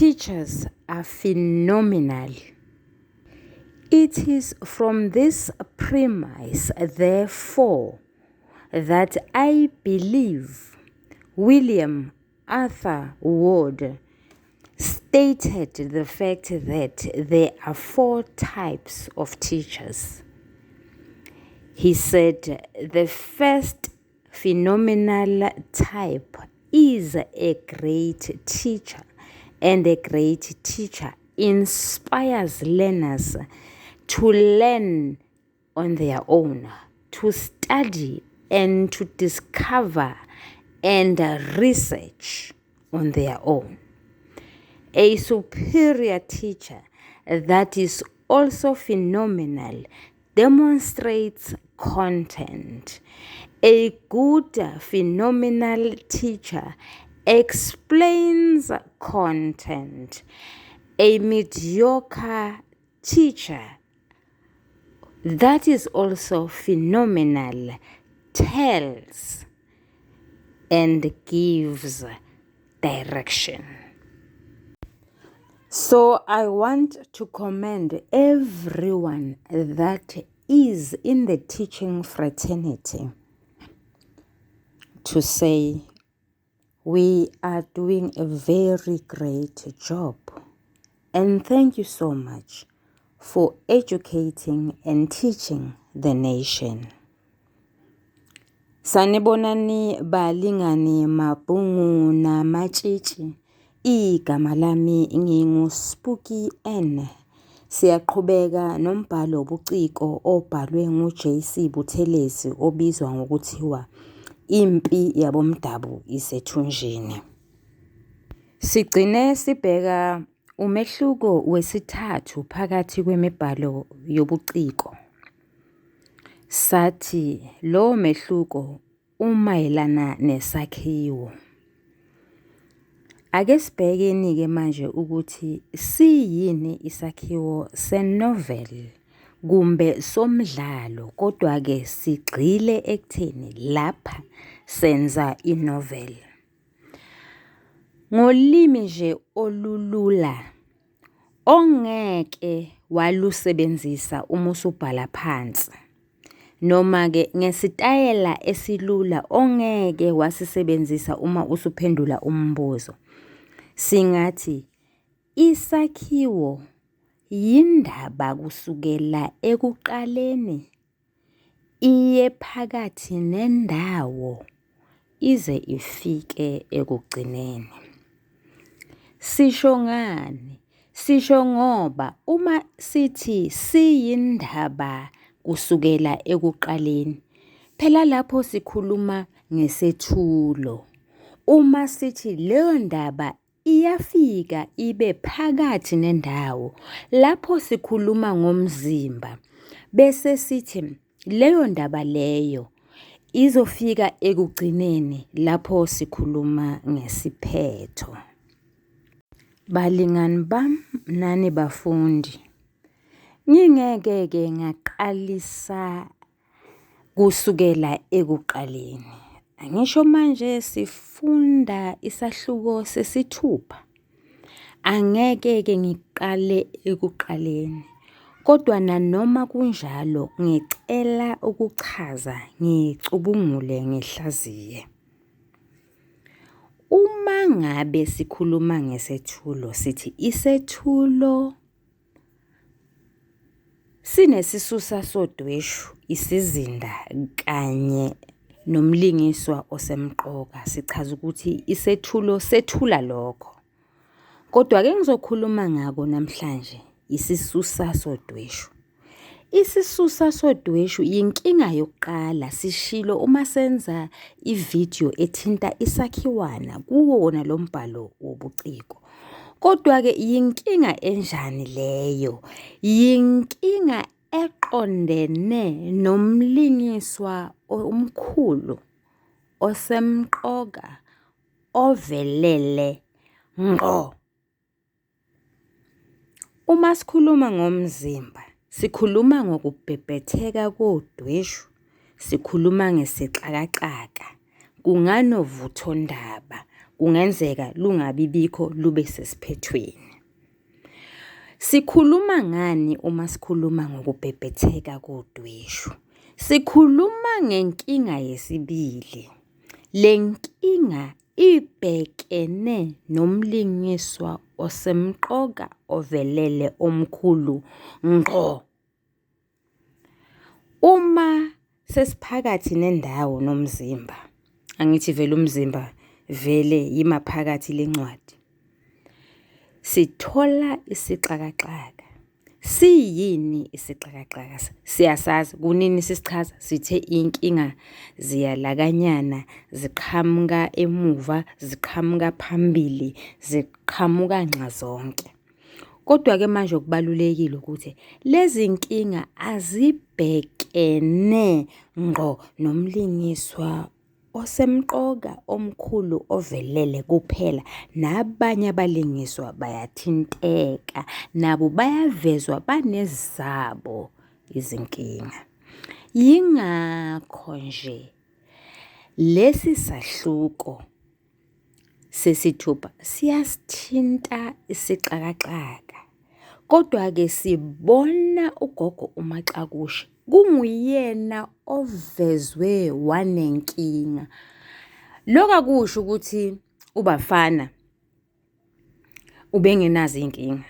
Teachers are phenomenal. It is from this premise, therefore, that I believe William Arthur Ward stated the fact that there are 4 types of teachers. He said the first phenomenal type is a great teacher, and a great teacher inspires learners to learn on their own, to study and to discover and research on their own. A superior teacher that is also phenomenal demonstrates content. A good phenomenal teacher explains content. A mediocre teacher that is also phenomenal tells and gives direction. So I want to commend everyone that is in the teaching fraternity to say we are doing a very great job. And thank you so much for educating and teaching the nation. Sanibonani balingani mabungu na machichi. Igama lami ngingu Spooky N. Siyaqhubeka nombhalo obuciko obhalwe nguJC Buthelezi obizwa ngokuthiwa Impi yabomdabu isethunjini. Sigcine sibheka umehluko wesithathu phakathi kwemibhalo yobuciko. Sathi lo mehluko umayelana nesakhiwo. Ake sibhekeni-ke manje ukuthi siyini isakhiwo senovel kumbe somdlalo, kodwa-ke sigxile ekutheni lapha senza inovel. Ngolimi nje olulula ongeke walusebenzisa uma usubhala phansi, noma-ke ngesitayela esilula ongeke wasisebenzisa uma usuphendula umbuzo. Singathi isakhiwo yindaba kusukela ekuqaleni iye phakathi nendawo ize ifike ekugcineni. Sisho ngani? Sisho ngoba uma sithi siyindaba kusukela ekuqaleni, phela lapho sikhuluma ngesethulo. Uma sithi leyo ndaba iyafika ibe phakathi nendawo, lapho sikhuluma ngomzimba. Bese sithi leyo ndaba leyo izofika ekugcineni lapho sikhuluma ngesiphetho. Balingani bam nani bafundi, ngingeke-ke ngaqalisa kusukela ekuqaleni. Angisho manje sifunda isahluko sesithupha. Angeke-ke ngiqale ekuqaleni, kodwa nanoma kunjalo ngicela ukuchaza, ngicubungule, ngihlaziye. Uma ngabe sikhuluma ngesethulo, sithi isethulo sinesisusa sodweshu, isizinda kanye nomlingiswa osemqoka. Sichaza ukuthi isethulo sethula lokho. Kodwa-ke ngizokhuluma ngako namhlanje isisusa sodweshu. Isisusa sodweshu yinkinga yokuqala sishilo uma senza ivideo ethinta isakhiwana kuwo wona lo mbhalo wobuciko. Kodwa-ke yinkinga enjani leyo? Yinkinga eqondene nomlingiswa omkhulu osemqoka ovelele ngqo. Uma sikhuluma ngomzimba, sikhuluma ngokubhebhetheka kodweshu, sikhuluma ngesixakaxaka, kunganovuthondaba, kungenzeka lungabi bikho lube sesiphethweni. Sikhuluma ngani uma sikhuluma ngokubhebhetheka kodweshu? Sikhuluma ngenkinga yesibili. Le nkinga ibhekene nomlingiswa osemqoka ovelele omkhulu ngqo. Uma sesiphakathi nendawo nomzimba, angithi vele umzimba vele yimaphakathi lencwadi, sithola isixakaxaka. Siyini isixakaxaka? Siyasazi kunini sisichaza, sithe inkinga ziyalakanyana, ziqhamuka emuva, ziqhamuka phambili, ziqhamuka nxazonke. Kodwa-ke manje okubalulekile ukuthi lezi nkinga azibhekene ngqo nomlingiswa osemqoka omkhulu ovelele kuphela. Nabanye abalingiswa bayathinteka, nabo bayavezwa banezabo izinkinga. Yingakho nje lesi sahluko sesithupha siyasithinta isixakaxaka. Kodwa-ke sibona ugogo uMaxakushe kunguyena ovezwe wanenkinga. Lokho akusho ukuthi ubafana ubengenazo inkinga.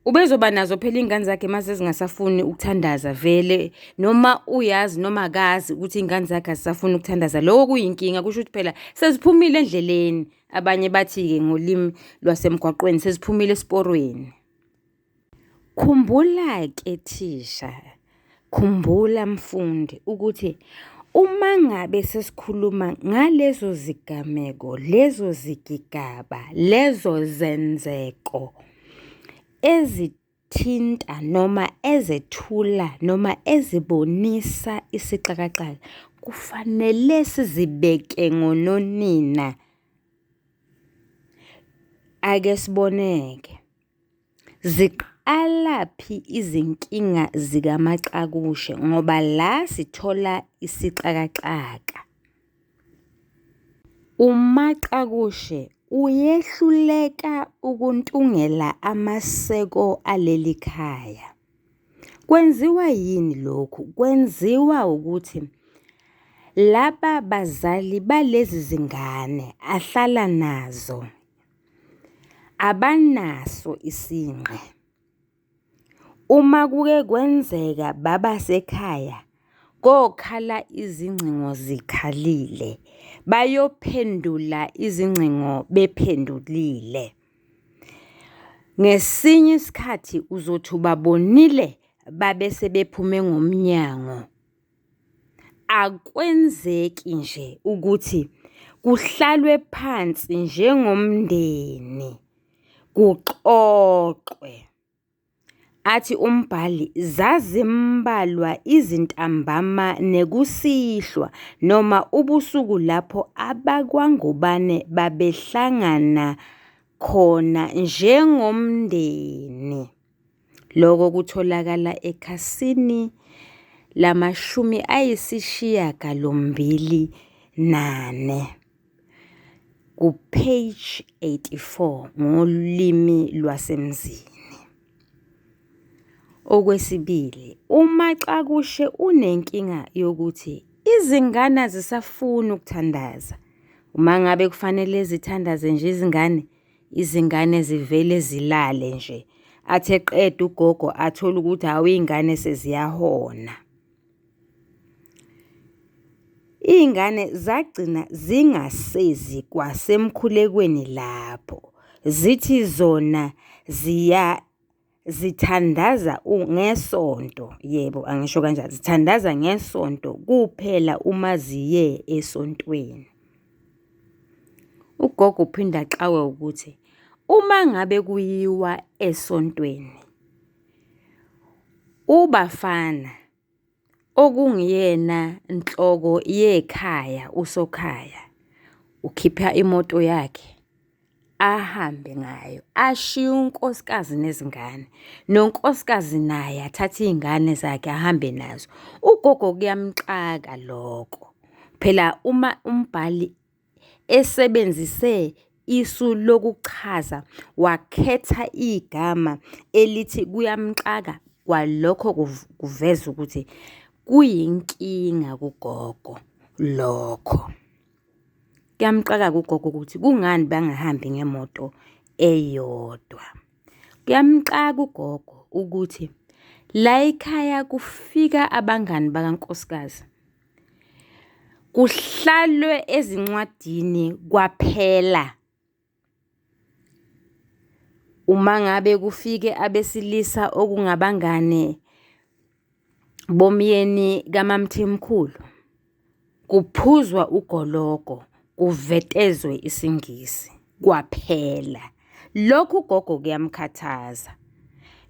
Ubezoba nazo phela ingane zakhe mase zingasafuni ukuthandaza vele, noma uyazi noma akazi ukuthi ingane zakhe azisafuni ukuthandaza. Lokho kuyinkinga, kusho ukuthi phela seziphumile endleleni. Abanye bathi-ke ngolimi lwasemgwaqweni seziphumile esiporweni. Khumbula-ke thisha, khumbula mfundi ukuthi uma ngabe sesikhuluma ngalezo zigameko, lezo zigigaba, lezo zenzeko ezithinta noma ezethula noma ezibonisa isixakaxaka, kufanele sizibeke ngononina. Ake siboneke, ziqalaphi izinkinga zikaMaxakushe ngoba la sithola isixakaxaka. uMaxakushe uyehluleka ukuntungela amaseko aleli khaya. Kwenziwa yini lokhu? Kwenziwa ukuthi laba bazali balezi zingane ahlala nazo abanaso isinqe. Uma kuke kwenzeka baba sekhaya kokhala izingcingo zikhalile, bayophendula izingcingo bephendulile. Ngesinye isikhathi uzothi ubabonile babe sebephume ngomnyango. Akwenzeki nje ukuthi kuhlalwe phansi njengomndeni kuxoxwe. Athi umbhali zazimbalwa izintambama nekusihlwa noma ubusuku lapho abakwaNgubane babehlangana khona njengomndeni. Lokho kutholakala ekhasini lama-84 ku-page 84 ngolimi lwasemzini. Okwesibili, uMaxakushe unenkinga yokuthi izingane azisafuni ukuthandaza. Uma ngabe kufanele zithandaze nje izingane zivele zilale nje. Athe qeda ugogo athola ukuthi iy'ngane seziyahona. Iy'ngane zagcina zingasezi kwasemkhulekweni lapho. Zithi zona zithandaza ngesonto. Yebo, angisho kanjalo. Zithandaza ngesonto kuphela uma ziye esontweni. Ugogo uphinda axawe ukuthi uma ngabe kuyiwa esontweni, ubafana okungiyena inhloko yekhaya, usokhaya, ukhipha imoto yakhe ahambe ngayo, ashiye unkosikazi nezingane. Nonkosikazi naye athathe iy'ngane zakhe ahambe nazo. Ugogo kuyamxaka lokho. Phela uma umbhali esebenzise isu lokuchaza wakhetha igama elithi kuyamxaka, kwalokho kuveza ukuthi kuyinkinga kugogo lokho. Kuyamxaka kugogo ukuthi kungani bangahambi ngemoto eyodwa. Kuyamxaka ugogo ukuthi la ekhaya kufika abangani bakankosikazi kuhlalwe ezincwadini kwaphela. Uma ngabe kufike abesilisa okungabangane bomyeni kaMamthimkhulu, kuphuzwa ugologo, kuvetezwe isingisi kwaphela. Lokhu ugogo kuyamkhathaza.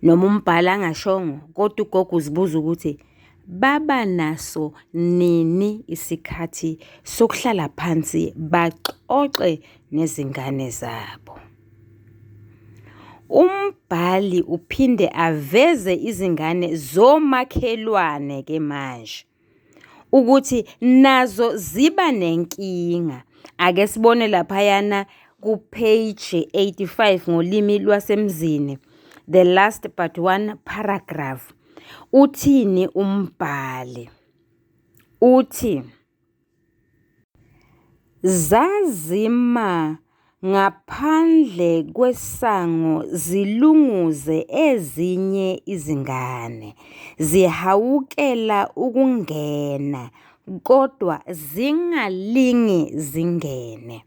Noma umbhali angashongo, kodwa ugogo uzibuza ukuthi baba naso nini isikhathi sokuhlala phansi baxoxe nezingane zabo. Umbhali uphinde aveze izingane zomakhelwane ke manje ukuthi nazo ziba nenkinga. Ake sibone laphayana ku page 85 ngolimi lwasemzini, the last but one paragraph. Uthini umbhali? Uthi zazima ngaphandle kwesango zilunguze ezinye izingane, zihawukela ukungena kodwa zingalingi zingene.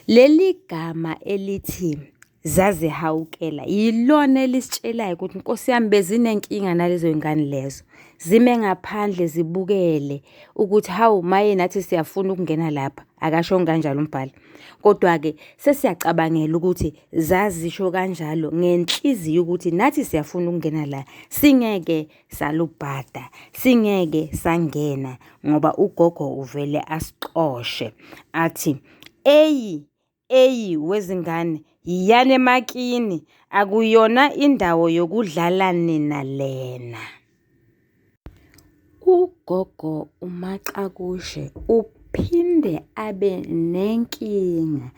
Leli gama elithi zazihawukela yilona elisitshelayo ukuthi Nkosi yami bezinenkinga nalezo ngane lezo, zime ngaphandle zibukele ukuthi hawu maye nathi siyafuna ukungena lapha. Akasho kanjalo umbhali, kodwa-ke sesiyacabangela ukuthi zazisho kanjalo ngenhliziyo ukuthi nathi siyafuna ukungena la, singeke salubhada, singeke sangena, ngoba ugogo uvele asixoshe athi eyi wezingane, yiyane emakini, akuyona indawo yokudlala nina lena. Ugogo uMaxakushe uphinde abe nenkinga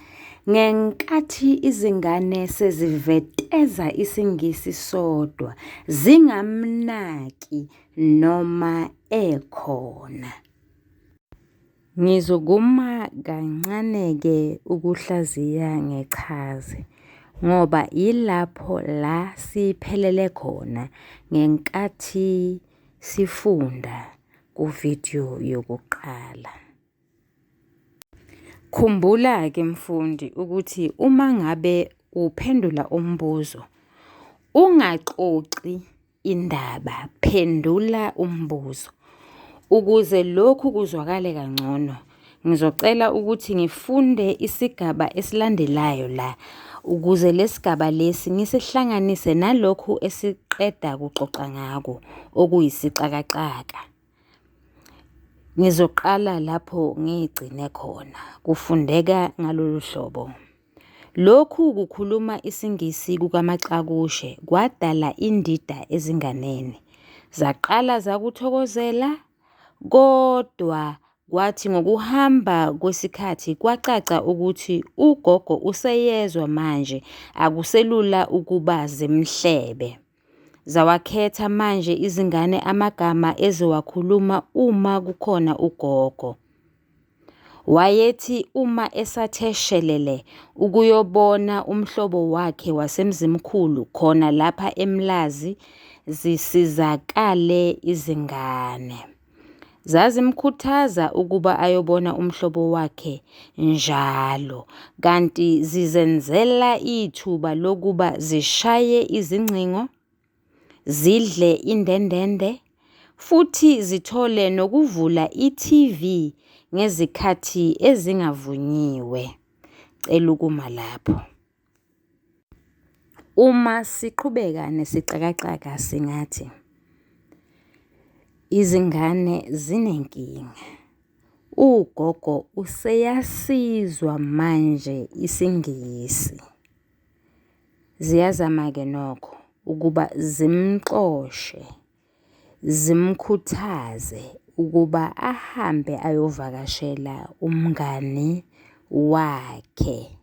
ngenkathi izingane seziveteza isingisi sodwa, zingamnaki noma ekhona. Ngizokuma kancane-ke ukuhlaziya ngechaze, ngoba yilapho la siphelele khona ngenkathi sifunda kuvidiyo yokuqala. Khumbula-ke mfundi ukuthi uma ngabe uphendula umbuzo, ungaxoxi indaba, phendula umbuzo. Ukuze lokhu kuzwakale kangcono, ngizocela ukuthi ngifunde isigaba esilandelayo la, ukuze lesigaba lesi ngisihlanganise nalokhu esiqeda kuxoxa ngako okuyisixakaxaka. Ngizoqala lapho ngigcine khona. Kufundeka ngalolu hlobo. Lokhu kukhuluma isingisi kukaMaxakushe kwadala indida ezinganeni. Zaqala zakuthokozela, kodwa kwathi ngokuhamba kwesikhathi kwacaca ukuthi ugogo useyezwa manje, akuselula ukuba zimhlebe. Zawakhetha manje izingane amagama ezowakhuluma uma kukhona ugogo. Wayethi uma esathe shelele ukuyobona umhlobo wakhe wasemzimkhulu khona lapha eMlazi, zisizakale izingane. Zazimkhuthaza ukuba ayobona umhlobo wakhe njalo, kanti zizenzela ithuba lokuba zishaye izingcingo, zidle indendende, futhi zithole nokuvula i-TV ngezikhathi ezingavunyiwe. Cela ukuma lapho. Uma siqhubeka nesixakaxaka singathi izingane zinenkinga. Ugogo useyasizwa manje isingisi. Ziyazama-ke nokho ukuba zimxoshe, zimkhuthaze ukuba ahambe ayovakashela umngani wakhe.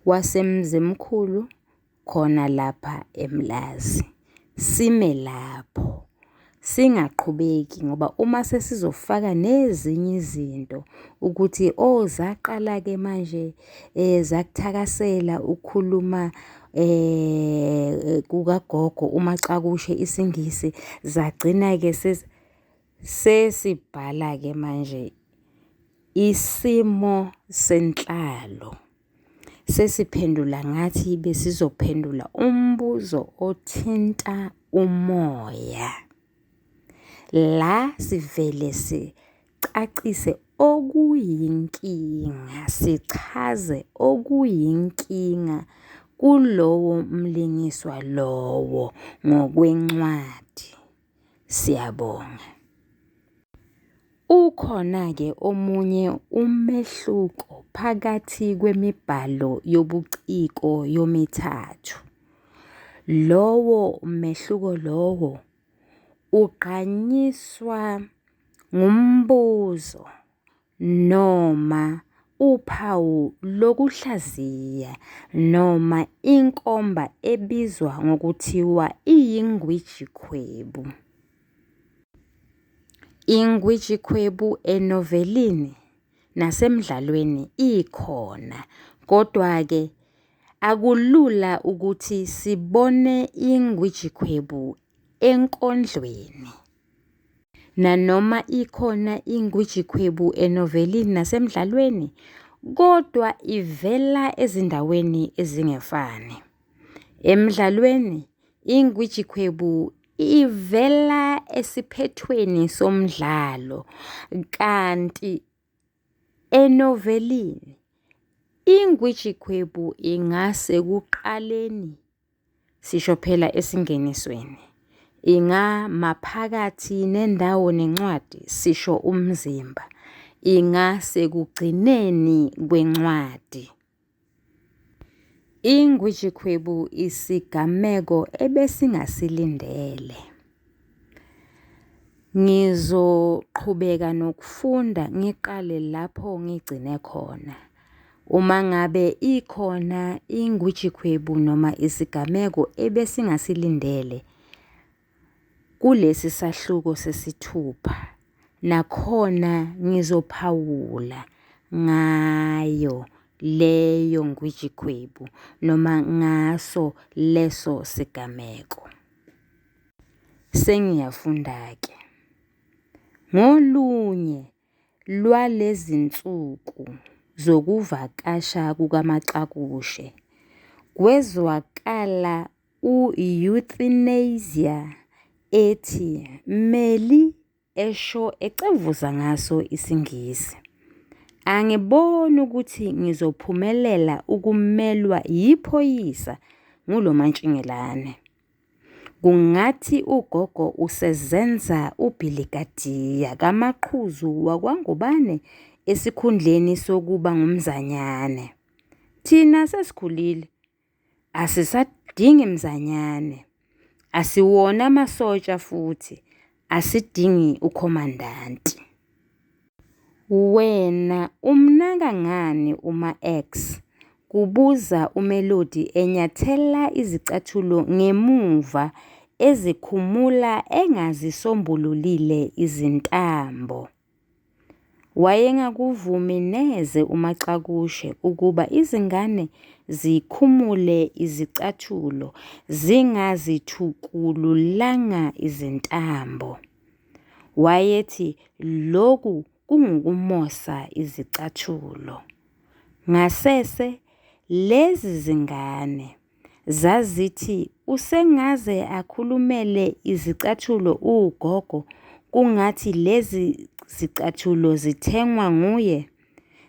wasemzimkhulu khona lapha eMlazi. Sime lapho, singaqhubeki ngoba uma sesizofaka nezinye izinto ukuthi zaqala-ke manje zakuthakasela ukukhuluma kukagogo uMaxakushe isiNgisi, zagcina-ke sesibhala-ke manje isimo senhlalo. Sesiphendula ngathi besizophendula umbuzo othinta umoya. La sivele sicacise okuyinkinga, sichaze okuyinkinga kulowo mlingiswa lowo ngokwencwadi. Siyabonga. Ukhona-ke omunye umehluko phakathi kwemibhalo yobuciko yomithathu. Lowo mehluko lowo ugqanyiswa ngumbuzo noma uphawu lokuhlaziya noma inkomba ebizwa ngokuthiwa iyingwijikhwebu. Ingwijikhwebu enovelini nasemdlalweni ikhona, kodwa-ke akulula ukuthi sibone ingwijikhwebu enkondlweni. Nanoma ikhona ingwijikhwebu enovelini nasemdlalweni, kodwa ivela ezindaweni ezingefani. Emdlalweni, ingwijikhwebu ivela esiphethweni somdlalo, kanti enovelini ingwijikhwebu ingase kuqaleni, sisho phela esingenisweni, ingamaphakathi nendawo nencwadi, sisho umzimba, ingase kugcineni kwencwadi. Ingwijikhwebu isigameko ebesingasilindele. Ngizoqhubeka nokufunda ngiqale lapho ngigcine khona. Uma ngabe ikhona ingwijikhwebu noma isigameko ebesingasilindele kulesi sahluko sesithupha, nakhona ngizophawula ngayo leyo ngwijikhwebu noma ngaso leso sigameko. Sengiyafunda-ke. Ngolunye lwalezi nsuku zokuvakasha kukaMaxakushe, kwezwakala u-euthanasia ethi meli esho ecevuza ngaso isiNgisi. Angiboni ukuthi ngizophumelela ukumelwa yiphoyisa ngulo mantshingelane. Kungathi ugogo usezenza ubhilikadiya kaMaqhuzu wakwaNgubane esikhundleni sokuba ngumzanyane. Thina sesikhulile, asisadingi mzanyane, asiwona amasotsha futhi, asidingi ukhomandanti. Wena umnaka ngani uma-X? Kubuza uMelody enyathela izicathulo ngemuva ezikhumula engazisombululile izintambo. Wayengakuvumi neze uMaxakushe ukuba izingane zikhumule izicathulo zingazithukululanga izintambo. Wayethi lokhu kungukumosa izicathulo. Ngasese lezi zingane zazithi usengaze akhulumele izicathulo ugogo kungathi lezi zicathulo zithengwa nguye.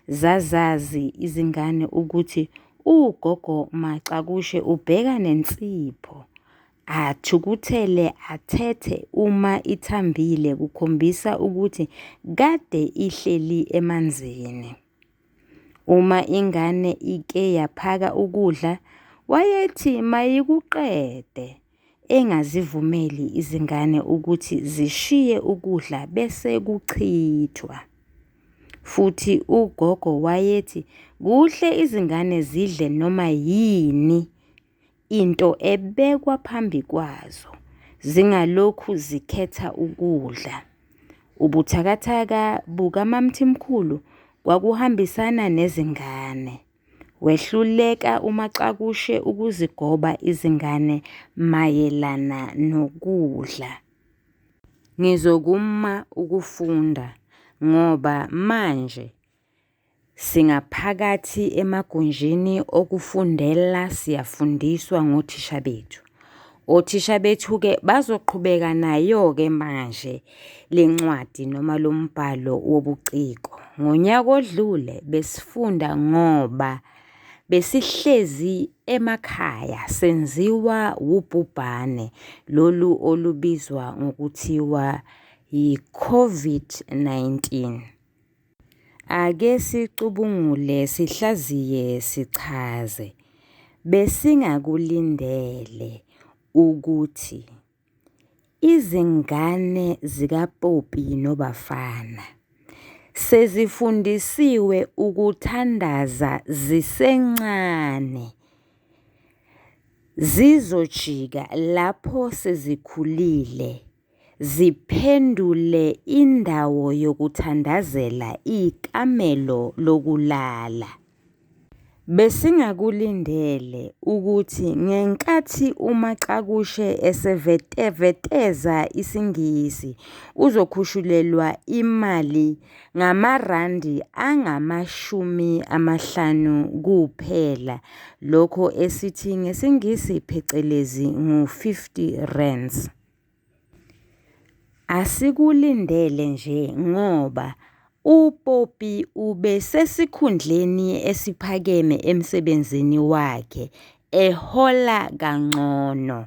Zazazi izingane ukuthi ugogo Maxakushe ubheka nensipho, athukuthele athethe uma ithambile kukhombisa ukuthi kade ihleli emanzini. Uma ingane ike yaphaka ukudla, wayethi mayikuqede, engazivumeli izingane ukuthi zishiye ukudla bese kuchithwa. futhi ugogo wayethi kuhle izingane zidle noma yini into ebekwa phambi kwazo, zingalokhu zikhetha ukudla. Ubuthakathaka bukaMamthimkhulu kwakuhambisana nezingane. Wehluleka uMaxakushe ukuzigoba izingane mayelana nokudla. Ngizokuma ukufunda ngoba manje singaphakathi emagunjini okufundela siyafundiswa ngothisha bethu. Othisha bethu-ke bazoqhubeka nayo-ke manje le ncwadi noma lo mbhalo wobuciko. Ngonyaka odlule besifunda ngoba besihlezi emakhaya senziwa ubhubhane lolu olubizwa ngokuthiwa yi-COVID-19. Ake sicubungule sihlaziye sichaze. Besingakulindele ukuthi izingane zikaPopi noBafana sezifundisiwe ukuthandaza zisencane, zizojika lapho sezikhulile ziphendule indawo yokuthandazela ikamelo lokulala. Besingakulindele ukuthi ngenkathi uMaxakushe eseveteza isiNgisi uzokhushulelwa imali ngama-50 kuphela, lokho esithi ngesiNgisi phecelezi ngu-R50. Asikulindele nje ngoba uPopi ubesesikhundleni esiphakeme emsebenzini wakhe ehola kangcono.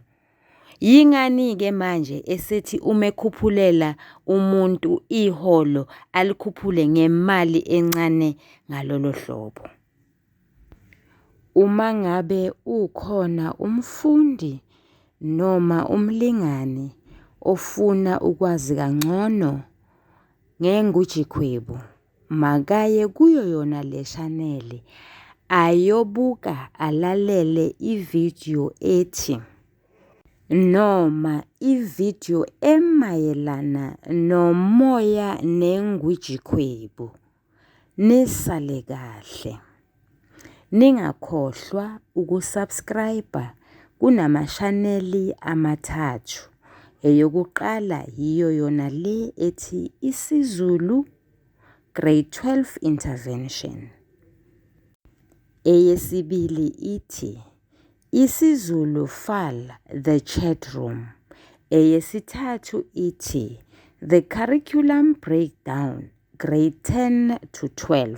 Yingani-ke manje esethi umekhuphulela umuntu iholo alikhuphule ngemali encane ngalolo hlobo? Uma ngabe ukhona umfundi noma umlingani ofuna ukwazi kangcono ngeNgutjikhwebu, makaye kuyo yona le chaneli ayobuka alalele ividiyo ethi noma ividiyo emayelana nomoya neNgutjikhwebu. Nisale kahle. Ningakhohlwa ukusubscribe kunamashaneli amathathu. Eyokuqala yiyo yona le ethi isiZulu Grade 12 Intervention. Eyesibili ithi isiZulu FAL The Chat Room. Eyesithathu ithi The Curriculum Breakdown Grade 10 to 12.